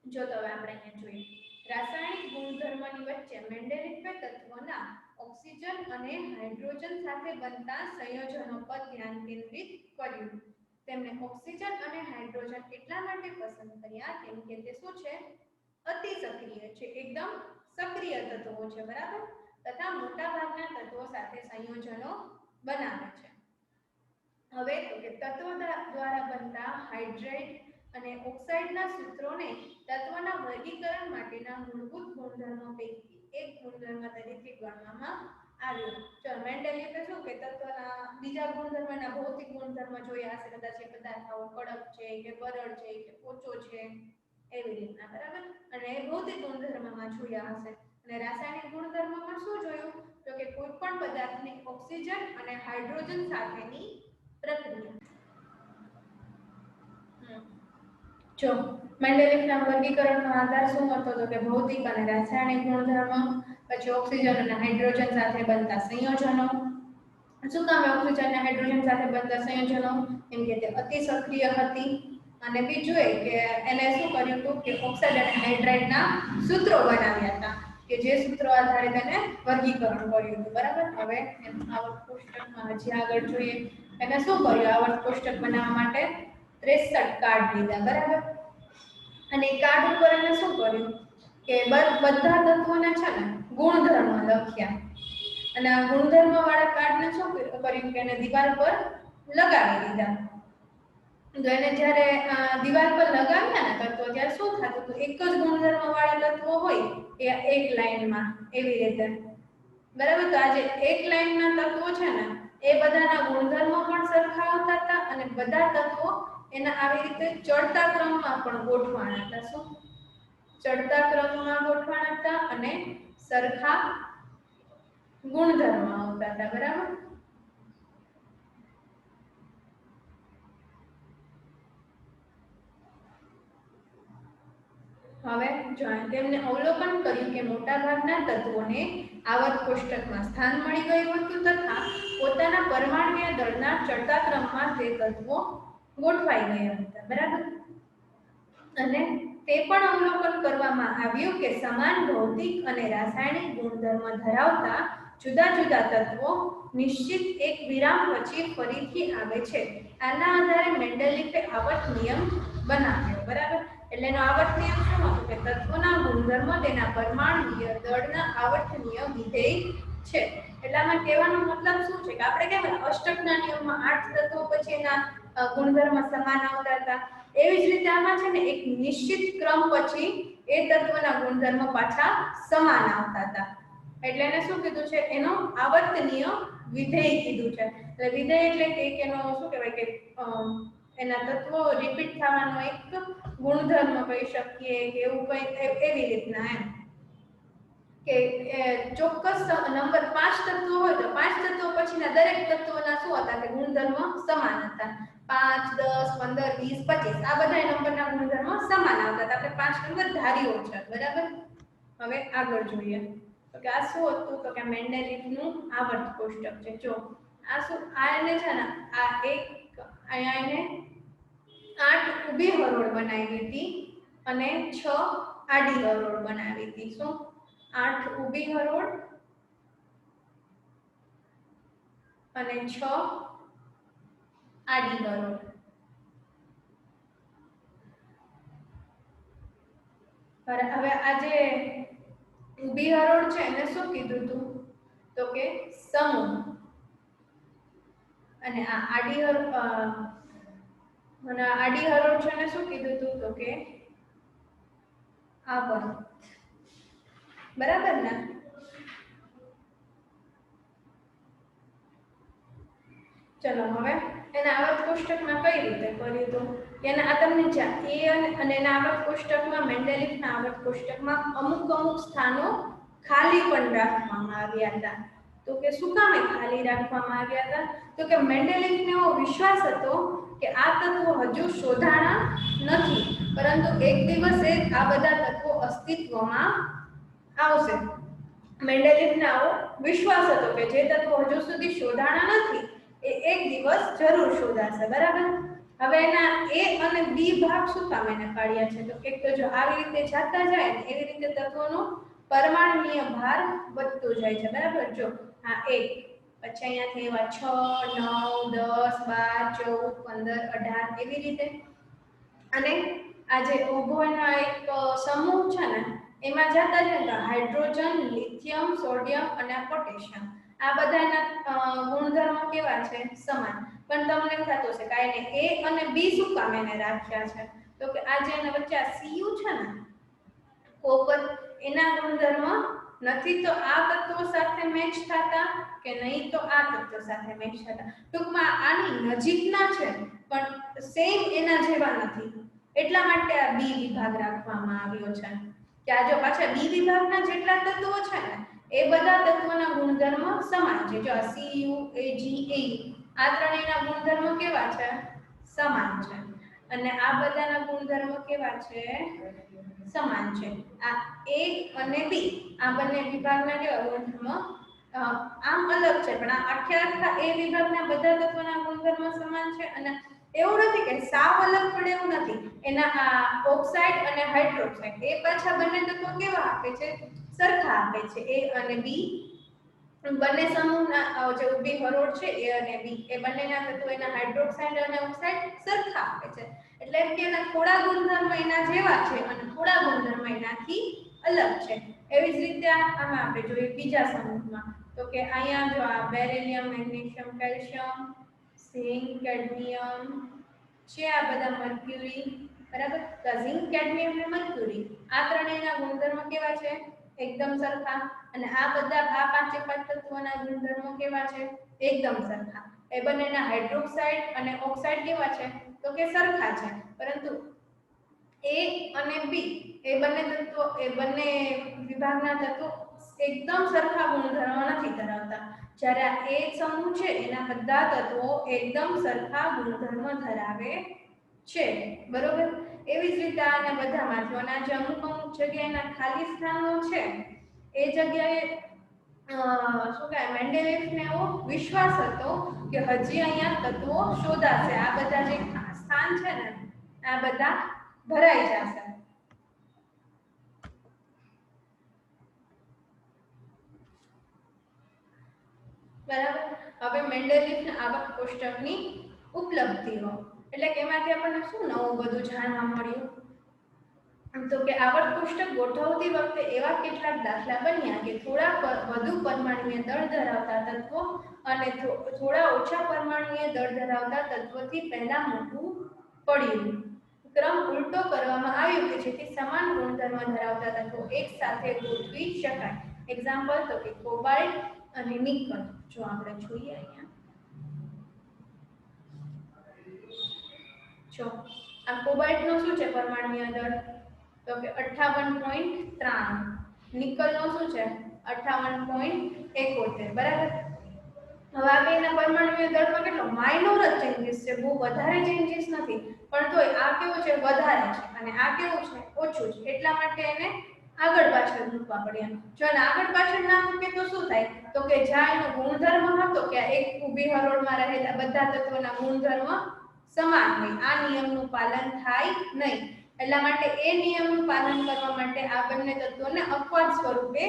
જો તો હવે આપણે અહીંયા જોઈએ રાસાયણિક ગુણધર્મની વચ્ચે મેન્ડેલિફે તત્વોના ઓક્સિજન અને હાઇડ્રોજન સાથે બનતા સંયોજનો પર ધ્યાન કેન્દ્રિત કર્યું. તેમણે ઓક્સિજન અને હાઇડ્રોજન એટલા માટે પસંદ કર્યા કેમ કે તે શું છે? અતિ સક્રિય છે, એકદમ સક્રિય તત્વો છે. બરાબર. તથા મોટા ભાગના તત્વો સાથે સંયોજનો બનાવે છે. હવે તો કે તત્વો દ્વારા બનતા હાઇડ્રેટ અને ઓક્સાઇડના સૂત્રોને તત્વના વર્ગીકરણ માટેના મૂળભૂત ગુણધર્મો પૈકી એક ગુણધર્મ તરીકે ગણવામાં આવ્યો. ચલો મેન્ડેલિફે શું કે તત્વના બીજા ગુણધર્મના ભૌતિક ગુણધર્મ જોયા હશે કદાચ એ પદાર્થો કડક છે કે બરડ છે કે પોચો છે એવી રીતના. બરાબર. અને ભૌતિક ગુણધર્મમાં જોયા હશે. અને રાસાયણિક ગુણધર્મમાં શું જોયું? તો કે કોઈ પણ પદાર્થની ઓક્સિજન અને હાઇડ્રોજન સાથેની પ્રક્રિયા. જો મેન્ડેલિફના વર્ગીકરણનો આધાર શું હતો? તો કે ભૌતિક અને રાસાયણિક ગુણધર્મ, પછી ઓક્સિજન અને હાઇડ્રોજન સાથે બનતા સંયોજનો. શું કામ ઓક્સિજન અને હાઇડ્રોજન સાથે બનતા સંયોજનો? કેમ કે તે અતિ સક્રિય હતી. અને બીજું એ કે એને શું કર્યું હતું કે ઓક્સાઇડ અને હાઇડ્રાઇડના સૂત્રો બનાવ્યા હતા કે જે સૂત્રો આધારે તેને વર્ગીકરણ કર્યું હતું. બરાબર. હવે એનું આવર્ત કોષ્ટકમાં હજી આગળ જોઈએ એને શું કર્યું આવર્ત કોષ્ટક બનાવવા માટે 63 કાર્ડ લીધા બરાબર અને કાર્ડ ઉપર એને શું કર્યું કે બધા તત્વોના છે ને ગુણધર્મ લખ્યા અને આ ગુણધર્મ વાળા કાર્ડને શું કર્યું કે એને દિવાલ પર લગાવી દીધા તો એને જ્યારે દિવાલ પર લગાવ્યા ને તત્વો ત્યારે શું થતું હતું એક જ ગુણધર્મ વાળા તત્વો હોય એ એક લાઈનમાં એવી રીતે બરાબર તો આજે એક લાઈનના તત્વો છે ને એ બધાના ગુણધર્મો પણ સરખા હોતા હતા અને બધા તત્વો એના આવી રીતે ચડતા ક્રમમાં પણ ગોઠવાના હતા શું ચડતા ક્રમમાં ગોઠવાના હતા અને સરખા ગુણધર્મ આવતા હતા બરાબર હવે જોઈએ તેમને અવલોકન કર્યું કે મોટાભાગના તત્વોને આવર્ત કોષ્ટકમાં સ્થાન મળી ગયું હતું તથા પોતાના પરમાણુય દળના ચડતા ક્રમમાં તે તત્વો ગોઠવાઈ ગયા હતા બરાબર અને તે પણ અવલોકન કરવામાં આવ્યું કે સમાન ભૌતિક અને રાસાયણિક ગુણધર્મ ધરાવતા જુદા જુદા તત્વો નિશ્ચિત એક વિરામ પછી ફરીથી આવે છે આના આધારે મેન્ડેલિફે આવર્ત નિયમ બનાવ્યો બરાબર એટલે એનો આવર્ત નિયમ શું હતો કે તત્વોના ગુણધર્મો તેના પરમાણુય દળના આવર્તનીય વિધેય છે એટલામાં કહેવાનો મતલબ શું છે કે આપણે કેમ અષ્ટકના નિયમમાં 8 તત્વો પછી એના ગુણધર્મ સમાન આવતા હતા એવી જ રીતે આમાં છે ને એક નિશ્ચિત ક્રમ પછી એ તત્વના ગુણધર્મ પાછા સમાન આવતા હતા એટલે એને શું કીધું છે એનો આવર્તનીય વિધેય કીધું છે એટલે વિધેય એટલે કે એનો શું કહેવાય કે એના તત્વો રિપીટ થવાનો એક ગુણધર્મ કહી શકીએ કે એવું કંઈ એવી રીતના એમ કે ચોક્કસ નંબર 5 તત્વો હોય તો 5 તત્વો પછીના દરેક તત્વોના શું હતા કે ગુણધર્મ સમાન હતા 5 10 15 20 25 આ બધા નંબરના ગુણધર્મ સમાન આવતા હતા આપણે 5 નંબર ધાર્યો છે બરાબર હવે આગળ જોઈએ તો કે આ શું હતું તો કે મેન્ડેલિફનું આવર્ત કોષ્ટક છે જો આ શું આ એને છે ને આ એક અહીંયા એને 8 ઊભી હરોળ બનાવી હતી અને 6 આડી હરોળ બનાવી હતી શું 8 ઊભી હરોળ અને 6 આડી હરોળ હવે આ જે ઊભી હરોળ છે એને શું કીધું તું તો કે સમૂહ અને આ આડી હરોળ છે એને શું કીધું તું તો કે આવર્ત બરાબર ને ચલો હવે એના આવર્ત કોષ્ટકમાં કઈ રીતે કર્યું તો એના આ તમને એ અને એના આવર્ત કોષ્ટકમાં મેન્ડેલિફના આવર્ત કોષ્ટકમાં અમુક સ્થાનો ખાલી પણ રાખવામાં આવ્યા હતા તો કે શું કામે ખાલી રાખવામાં આવ્યા હતા તો કે મેન્ડેલિફને એવો વિશ્વાસ હતો કે આ તત્વો હજુ શોધાણા નથી પરંતુ એક દિવસે આ બધા તત્વો અસ્તિત્વમાં આવશે મેન્ડેલિફને આવો વિશ્વાસ હતો કે જે તત્વો હજુ સુધી શોધાણા નથી એ એક દિવસ જરૂર શોધાશે બરાબર હવે એના એ અને બી ભાગ શું કામ એને પાડ્યા છે તો એક તો જો આવી રીતે જાતા જાય ને એવી રીતે તત્વોનો પરમાણુય ભાર વધતો જાય છે બરાબર જો આ 1 પછી અહીંયાથી એવા 6 9 10 12 14 15 18 એવી રીતે અને આ જે ઉભોના એક સમૂહ છે ને એમાં જતા છે તો હાઇડ્રોજન લિથિયમ સોડિયમ અને પોટેશિયમ આ બધાના ગુણધર્મો કેવા છે સમાન પણ તમને એમ થતું હશે કે એને એ અને બી શું કામ એને રાખ્યા છે તો કે આ જે એના વચ્ચે આ સીયુ છે ને કોપર એના ગુણધર્મ નથી તો આ તત્વો સાથે મેચ થતા કે નહીં તો આ તત્વો સાથે મેચ થતા ટૂંકમાં આની નજીકના છે પણ સેમ એના જેવા નથી એટલા માટે આ બી વિભાગ રાખવામાં આવ્યો છે કે આ જો પાછા બી વિભાગના જેટલા તત્વો છે ને એ બધા તત્વોના ગુણધર્મ સમાન છે જો આ CU AG AE આ ત્રણેયના ગુણધર્મ કેવા છે સમાન છે અને આ બધાના ગુણધર્મ કેવા છે સમાન છે આ A અને B આ બંને વિભાગના કેવા ગુણધર્મ આમ અલગ છે પણ આ આખા A વિભાગના બધા તત્વોના ગુણધર્મ સમાન છે અને એવું નથી કે સાવ અલગ પડે એવું નથી એના આ ઓક્સાઇડ અને હાઇડ્રોક્સાઇડ એ પાછા બંને તત્વો કેવા આપે છે સરખા આપે છે A અને B બંને સમૂહના જે ઊભી હરોળ છે એ અને બી એ બંનેના તત્વો એના હાઇડ્રોક્સાઇડ અને ઓક્સાઇડ સરખા આપે છે, એટલે કે એના થોડા ગુણધર્મ એના જેવા છે અને થોડા ગુણધર્મ એનાથી અલગ છે. એવી જ રીતે આમાં આપણે જોઈએ બીજા સમૂહમાં, તો કે અહીંયા જો આ beryllium, magnesium, calcium, zinc, cadmium છે, આ બધા મર્ક્યુરી, બરાબર. તો ઝિંક, કેડમિયમ અને મર્ક્યુરી આ ત્રણેયના ગુણધર્મો કેવા છે? એકદમ સરખા. અને આ બધા આ પાંચે પાંચ તત્વોના ગુણધર્મો કેવા છે? એકદમ સરખા. એ બંનેના હાઇડ્રોક્સાઇડ અને ઓક્સાઇડ કેવા છે? તો કે સરખા છે. પરંતુ એ અને બી એ બંને તત્વો એ બંને વિભાગના તત્વો એકદમ સરખા ગુણધર્મો નથી ધરાવતા. જ્યારે આ એ સમૂહ છે એના બધા તત્વો એકદમ સરખા ગુણધર્મ ધરાવે છે, બરોબર. એવી જ રીતે આના બધામાંથી અને જે અમુક અમુક જગ્યાએના ખાલી સ્થાનો છે એ જગ્યાએ શું કહે મેન્ડેલિફને એવો વિશ્વાસ હતો કે હજી અહીંયા તત્વો શોધાશે, આ બધા જે સ્થાન છે ને આ બધા ભરાઈ જશે. બરાબર. હવે મેન્ડેલિફના આવક કોષ્ટકની ઉપલબ્ધિઓ, એટલે કે એમાંથી આપણને શું નવું બધું જાણવા મળ્યું? તો કે આવર્ત કોષ્ટક ગોઠવતી વખતે એવા કેટલાક દાખલા બન્યા કે થોડા વધુ પરમાણુય દળ ધરાવતા તત્વો અને થોડા ઓછા પરમાણુય દળ ધરાવતા તત્વોથી પહેલા મોટું પડ્યું. ક્રમ ઉલટો કરવામાં આવ્યો કે જેથી સમાન ગુણધર્મ ધરાવતા તત્વો એક સાથે ગોઠવી શકાય. એક્ઝામ્પલ તો કે કોબાલ્ટ અને નિકલ. જો આપણે જોઈએ અહીંયા, જો આ કોબાલ્ટનો શું છે પરમાણુય દળ? તો કે 58.93. નિકલનો શું છે? 58.71. બરાબર. હવે આ બેના પરમાણુય દળમાં કેટલો માઇનોર જ ચેન્જીસ છે, બહુ વધારે ચેન્જીસ નથી, પણ તોય આ કેવું છે? વધારે છે અને આ કેવું છે? ઓછું છે. એટલા માટે એને આગળ પાછળ મૂકવા પડ્યા. જો એને આગળ પાછળ ના મૂકે તો શું થાય? તો કે જ્યાં એનો ગુણધર્મ હતો કે એક ઊભી હરોળમાં રહેલા બધા તત્વોના ગુણધર્મ સમાન હોય, આ નિયમનું પાલન થાય નહીં. એટલા માટે એ નિયમનું પાલન કરવા માટે આ બંને તત્વોને અપવાદ સ્વરૂપે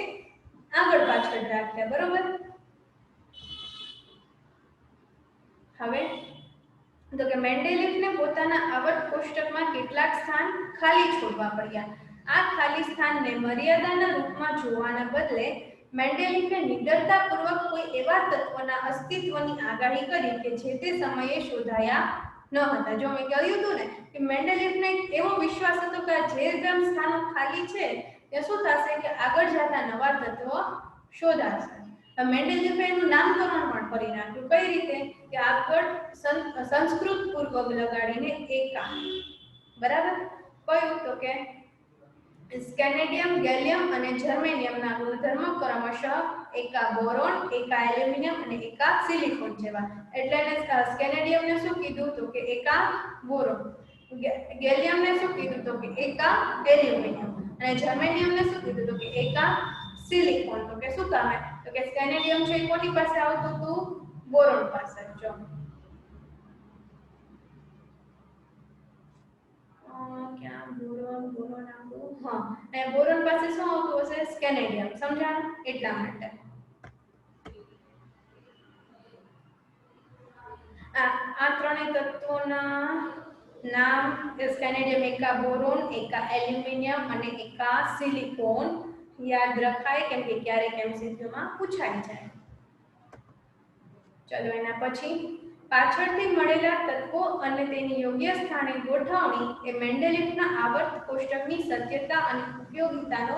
આગળ પાછળ રાખ્યા, બરોબર. હવે તો કે મેન્ડેલિફને પોતાના આવર્ત કોષ્ટકમાં કેટલાક સ્થાન ખાલી છોડવા પડ્યા. આ ખાલી સ્થાનને મર્યાદાના રૂપમાં જોવાના બદલે મેન્ડેલિફે નિડરતાપૂર્વક કોઈ એવા તત્વના અસ્તિત્વની આગાહી કરી કે જે તે સમયે શોધાયા ન હતા. જો મેં કહ્યું હતું ને કે મેન્ડેલિફને એવો વિશ્વાસ હતો કે જે સ્થાનો ખાલી છે તે શું થશે કે આગળ જતા નવા તત્વો શોધાશે. મેન્ડેલિફે એનું નામકરણ પણ કરી નાખ્યું. કઈ રીતે? કે આગળ સંસ્કૃત પૂર્વક લગાડીને એકા, બરાબર. કયું? તો કે સ્કેનેડિયમ, ગેલિયમ અને જર્મેનિયમના ગુણધર્મો ક્રમશઃ એકા બોરોન, એકા એલ્યુમિનિયમ અને એકા સિલિકોન જેવા. એટલે એને સ્કેનેડિયમને શું કીધું? તો કે એકા બોરોન. ગેલિયમને શું કીધું? તો કે એકા એલ્યુમિનિયમ. અને જર્મેનિયમને શું કીધું? તો કે એકા સિલિકોન. તો કે શું કામે? તો કે સ્કેનેડિયમ છે કોની પાસે આવતું હતું? બોરોન પાસે. જો ક્યાં બોરોન આવ્યું? હા, અને બોરોન પાસે શું આવતું હશે? સ્કેનેડિયમ. સમજાણું? એટલા માટે આ ત્રણેય તત્વોના નામ સ્કેનેડિયમ, એકા બોરોન, એકા એલ્યુમિનિયમ અને એકા સિલિકોન યાદ રખાય, કેમ કે ક્યારેક એમસીક્યુમાં પૂછાઈ જાય. ચલો એના પછી પાછળથી મળેલા તત્વો અને તેની યોગ્ય સ્થાને ગોઠવણી એ મેન્ડેલિફના આવર્ત કોષ્ટકની સત્યતા અને ઉપયોગિતાનો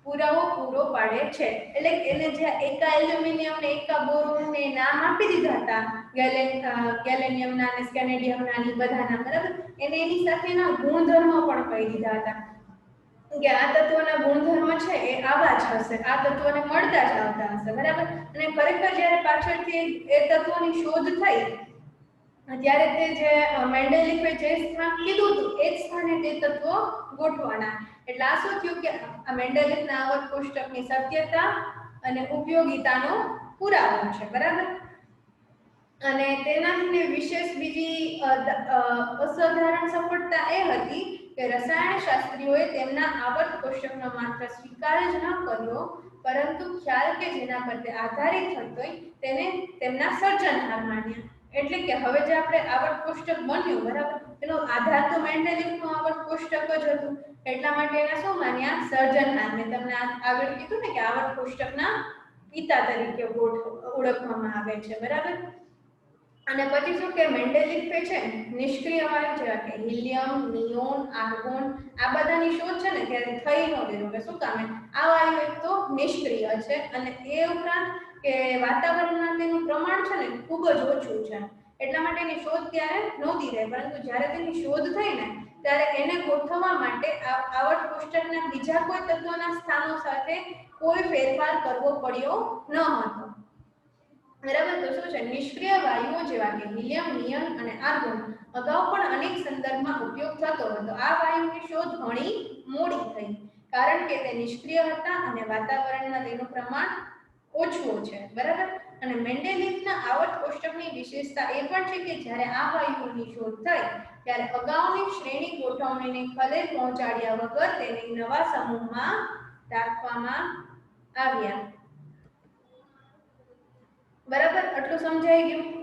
પુરાવો પૂરો પાડે છે. એટલે એને જે એકા એલ્યુમિનિયમ ને એકા બોરોન ને નામ આપી દીધા હતા, ગેલેનિયમના અને સ્કેનેડિયમના ને બધાના, બરાબર, એને એની સાથેના ગુણધર્મો પણ કહી દીધા હતા કે આ તત્વોના ગુણધર્મ છે એ આવા જ હશે, આ તત્વોને મળતા જ આવતા હશે, બરાબર. અને ખરેખર જ્યારે પાછળથી એ તત્વોની શોધ થઈ ત્યારે તે જે મેન્ડેલિફે જે સ્થાન કીધું હતું એ જ સ્થાને તે તત્વો ગોઠવાના. એટલે આ શું થયું કે આ મેન્ડેલિફના આવર્ત કોષ્ટકની સત્યતા અને ઉપયોગિતાનો પુરાવો છે, બરાબર. અને તેનાથી વિશેષ બીજી અસાધારણ સફળતા એ હતી કે રસાયણશાસ્ત્રીઓએ તેમના આવર્ત કોષ્ટકનો માત્ર સ્વીકાર જ ન કર્યો, પરંતુ ખ્યાલ કે જેના પર તે આધારિત હતો તેને તેમના સર્જનહાર માન્યા. એટલે કે હવે જે આપણે આવર્ત કોષ્ટક બન્યું બરાબર, એનો આધાર તો મેન્ડેલિફનું આવર્ત કોષ્ટક જ હતું. એટલા માટે એને શું માન્યા? સર્જનહાર. મેં તમને આગળ કીધું ને કે આવર્ત કોષ્ટકના પિતા તરીકે ઓળખવામાં આવે છે બરાબર. અને પછી શું કે મેન્ડેલિફે છે નિષ્ક્રિય વાયુ જેવા કે હિલિયમ, નિયોન, આર્ગોન આ બધાની શોધ છે ને ત્યારે થઈ નહોતી. કે શું કામે? આ વાયુ એક તો નિષ્ક્રિય છે અને એ ઉપરાંત કે વાતાવરણમાં તેનું પ્રમાણ છે ને ખૂબ જ ઓછું છે. એટલા માટે એની શોધ ત્યારે નહોતી થઈ. પરંતુ જ્યારે તેની શોધ થઈ ને ત્યારે એને ગોઠવવા માટે આવર્ત કોષ્ટકના બીજા કોઈ તત્વોના સ્થાનો સાથે કોઈ ફેરફાર કરવો પડ્યો ન હતો. બરાબર. તો શું છે? નિષ્ક્રિય વાયુઓ જેવા કે હિલિયમ, નિયોન અને આર્ગોન અગાઉ પણ અનેક સંદર્ભમાં ઉપયોગ થતો હતો. આ વાયુની શોધ ઘણી મોડી થઈ, કારણ કે તે નિષ્ક્રિય હતા અને વાતાવરણમાં તેનું પ્રમાણ ઓછું છે બરાબર. અને મેન્ડેલિફના આવર્ત કોષ્ટકની વિશેષતા એ પણ છે કે જ્યારે આ વાયુઓની શોધ થઈ ત્યારે અગાઉની શ્રેણી ગોઠવણીને ખલેલ પહોંચાડ્યા વગર તેને નવા સમૂહમાં રાખવામાં આવ્યા. બરાબર. આટલું સમજાઈ ગયું?